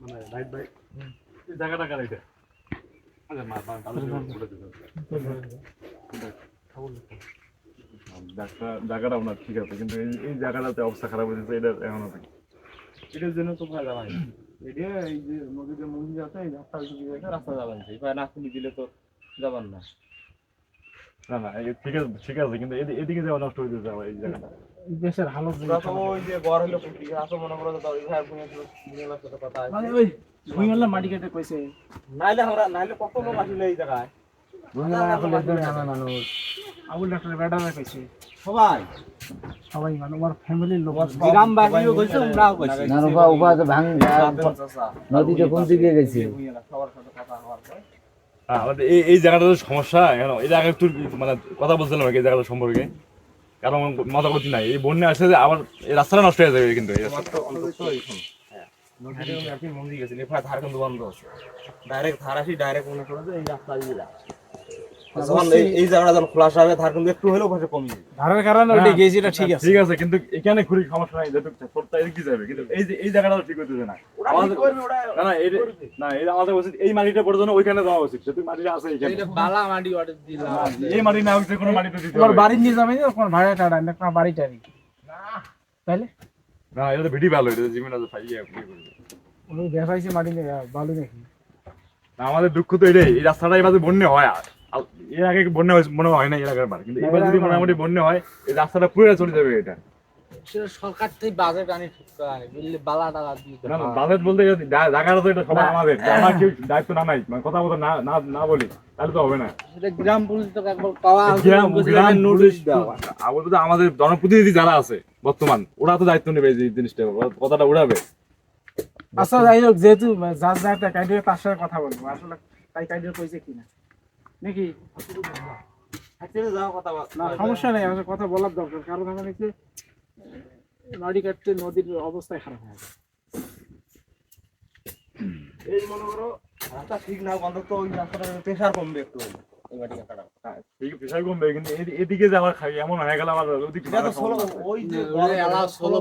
মানে নাইট ভাই এই জায়গাটা কার এটা আরে মা বাবা বলে দিতে জায়গাটা ওনার ঠিক আছে কিন্তু এই জায়গাটাতে অবস্থা খারাপ হয়েছে এটা এখন আছে এটার জন্য তো ভয় যাওয়া এটা এই যে নদীতে মন্দির আছে এই রাস্তা রাস্তা যাবেন এবার না খুলে দিলে তো যাবেন না না না ঠিক আছে কিন্তু এদিকে যাওয়া নষ্ট হয়ে যাবে এই জায়গাটা দেশের হালত তো ওই যে বড় হলো পুকুরি আসো মনে করো তো ওই ভাই বুঝে সাথে কথা আছে মানে ওই ভুইয়ালা মাটি কেটে কইছে নাইলে কত লোক আসলে এই জায়গায় ভুইয়ালা এখন একদম নানা মানুষ আবুল ডাক্তার বেটারা কইছে সবাই সবাই মানে আমার ফ্যামিলির লোক গ্রাম বাড়িও কইছে আমরাও কইছি না উবা তো ভাঙ নদীতে কোন দিকে গেছে সবার সাথে কথা হওয়ার পর আমাদের এই জায়গাটাতে সমস্যা এখন এই জায়গায় একটু মানে কথা বলছিলাম এই জায়গাটা সম্পর্কে কারণ মাথা করছি নাই এই বন্যা আসলে যে আবার এই রাস্তাটা নষ্ট হয়ে যাবে কিন্তু এই রাস্তা মন্দির গেছিল এফআই ধার কিন্তু বন্ধ আছে ডাইরেক্ট ধার আসি ডাইরেক্ট মনে করো যে এই রাস্তা দিয়ে যা যখন এই জায়গাটা যখন খোলা হবে ধার কিন্তু একটু হলেও ভাষা কমে যাবে ধারের কারণে ওইটা গেছিটা ঠিক আছে ঠিক আছে কিন্তু এখানে খুবই সমস্যা নাই যেটুকু সরটা এদিকে যাবে কিন্তু এই জায়গাটা ঠিক হচ্ছে না আমাদের না না এই না এই আমাদের উচিত এই মাটিটা পর্যন্ত ওইখানে দেওয়া উচিত যেহেতু মাটিটা আছে এখানে এটা বালা মাটি অর্ডার দিলাম এই মাটি না হচ্ছে কোনো মাটিতে দিতে তোমার হবে বাড়ির নিয়ে যাবে না তোমার ভাড়া টাড়া না তোমার বাড়ি টাড়ি না তাইলে না এটা তো ভিডি ভালো এটা জিমিনা তো ফাইয়া ওই দেখাইছে মাটি নিয়ে ভালো নাকি আমাদের দুঃখ তো এটাই এই রাস্তাটা এবার বন্যা হয় এর আগে বন্যা মনে হয় না এর আগের বার কিন্তু এবার যদি মোটামুটি বন্যা হয় এই রাস্তাটা পুরো চলে যাবে এটা সেটা সরকার থেকে বাজেট আনি ঠিক করে আনি বুঝলে বালা টালা দিয়ে না না বাজেট বলতে জায়গাটা তো এটা সবাই আমাদের আমার কেউ দায়িত্ব না নাই মানে কথা বলতে না বলি তাহলে তো হবে না সেটা গ্রাম পুলিশ তো একবার পাওয়া গ্রাম নোটিশ দেওয়া আপাতত আমাদের জনপ্রতিনিধি যারা আছে বর্তমান ওরা তো দায়িত্ব নেবে এই জিনিসটা কথাটা উড়াবে আচ্ছা যাই হোক যেহেতু যার যার কাইডে তার সাথে কথা বলবো আসলে তাই কাইডে কইছে কিনা নাকি হাতে যাও কথা না সমস্যা নেই আসলে কথা বলার দরকার কারণ আমার হচ্ছে নদী কাটতে নদীর অবস্থায় খারাপ হয়ে যায় এই মনে করো রাস্তা ঠিক না অন্তত ওই রাস্তাটা প্রেসার কমবে একটু এই মাটি কাটা ঠিক প্রেশার কমবে কিন্তু এদিকে যে আমার এমন হয়ে গেল আমার ওদিকে এটা তো ওই যে বড় এলাকা